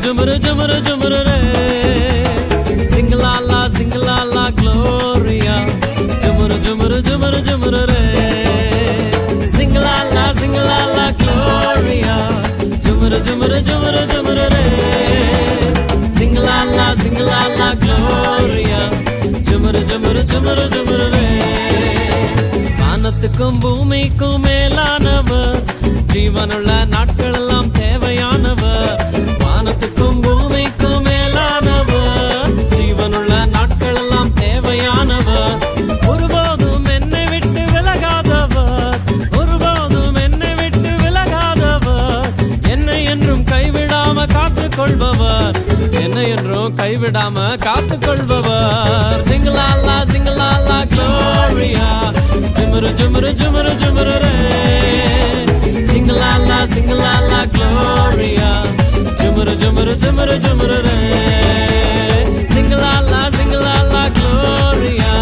jumru jumru jumru re. Sing la la gloria. Jumru jumru jumru jumru re. Sing la la gloria. Jumru jumru jumru jumru re. Sing la la gloria. Jumru jumru jumru jumru re. வானத்துக்கும் பூமிக்கும் மேலானவர், ஜீவனுள்ள நாட்கள் எல்லாம் தேவையானவர். வானத்துக்கும் பூமிக்கும் மேலானவர், ஜீவனுள்ள நாட்கள் எல்லாம் தேவையானவர். ஒருபோதும் என்னை விட்டு விலகாதவர், ஒருபோதும் என்னை விட்டு விலகாதவர். என்னை என்றும் கைவிடாம காத்துக் கொள்பவர், என்னை என்றும் கைவிடாம காத்துக் கொள்பவர். சிங்கலாலா சிங்கலாலா gloria. Jumru jumru jumru jumru re. Sing la la gloria. Jumru jumru jumru jumru re. Sing la la gloria.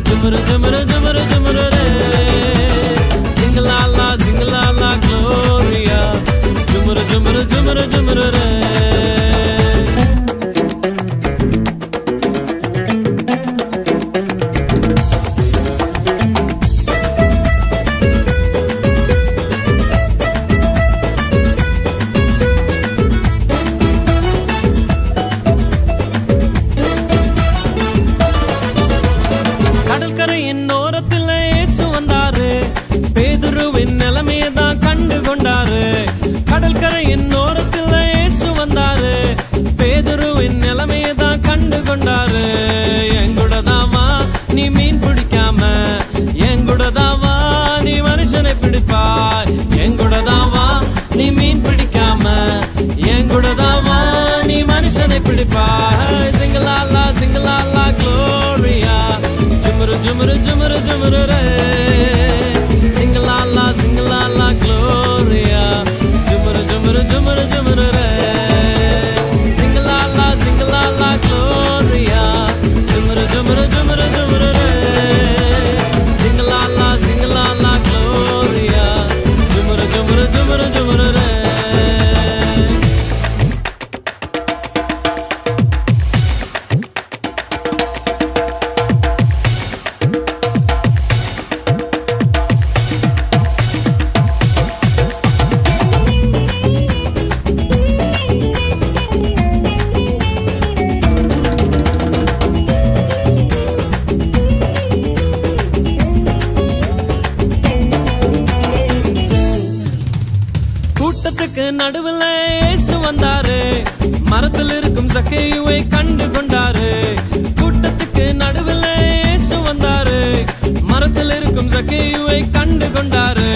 Jumru jumru jumru jumru re. Sing la la gloria. Jumru jumru jumru jumru re. கடற்கரையின் ஓரத்தில் இயேசு வந்தாரு, பேதுருவின் நிலைமையை தான் கண்டு கொண்டாரு. கடற்கரையின் ஓரத்தில் இயேசு வந்தாரு, பேதுருவின் நிலைமையை தான் கண்டு கொண்டாரு. எங்கூடதாவா நீ மீன் பிடிக்காம, எங்கூடதாவா நீ மனுஷனை பிடிப்பாய். எங்கூடதாவா நீ மீன் பிடிக்காம, எங்கூடதாவா நீ மனுஷனை பிடிப்பாய். சிங்கலாலா சிங்கலாலா gloria. Jumru jumru jumru jumru re. Sing la la gloria. Jumru jumru jumru jumru re. Sing la la gloria. Jumru jumru jumru jumru re. Sing la la gloria. Jumru jumru jumru jumru re. கூட்டத்துக்கு நடுவில் இயேசு வந்தாரு, மரத்தில் இருக்கும் சக்கேயுவை கண்டு கொண்டாரு. கூட்டத்துக்கு நடுவில் இயேசு வந்தாரு, மரத்தில் இருக்கும் சக்கேயுவை கண்டு கொண்டாரு.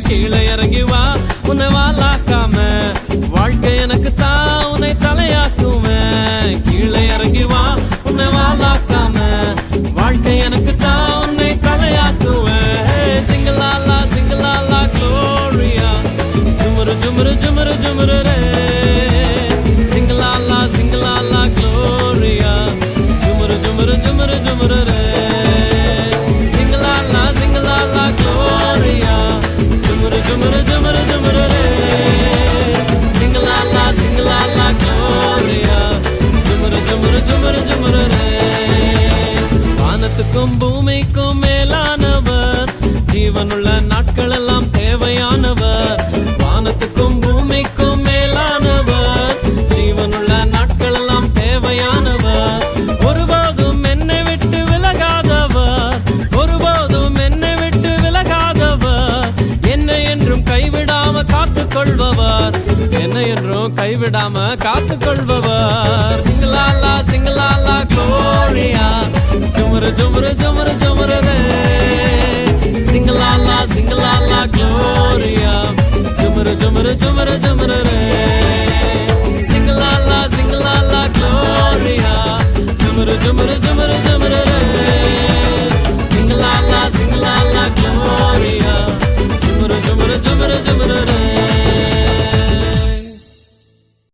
கீழே இறங்கி வா, உன்னை வாலாக்காம, வாழ்க்கை எனக்கு தான் உன்னை தலையாக்குவேன். கீழே இறங்கி வா, உன்னை வாலாக்காம, வாழ்க்கை எனக்கு தான் உன்னை தலையாக்குவேன். சிங்கலாலா சிங்கலாலா gloria. Jumru jumru jumru jumru re. Sing la la gloria. Jumru jumru jumru jumru re. Sing la la gloria. Jumru jumru jumru jumru re. Sing la la gloria. Jumru jumru jumru jumru re. வானத்துக்கும் பூமிக்கும் மேலானவர், ஜீவனுள்ள நாட்கள் எல்லாம் தேவையானவர். வானத்துக்கும் பூமிக்கும் மேலானவர், ஜீவனுள்ள நாட்கள் எல்லாம் தேவையானவர். ஒருபோதும் என்னை விட்டு விலகாதவர், ஒருபோதும் என்னை விட்டு விலகாதவர். என்னை என்றும் கைவிடாம காத்துக் கொள்பவர், என்னை என்றும் கைவிடாம காத்துக் கொள்பவர். சிங்கலாலா gloria. Jumru jumru jumru jumru re. Sing la la gloria. Jumru jumru jumru jumru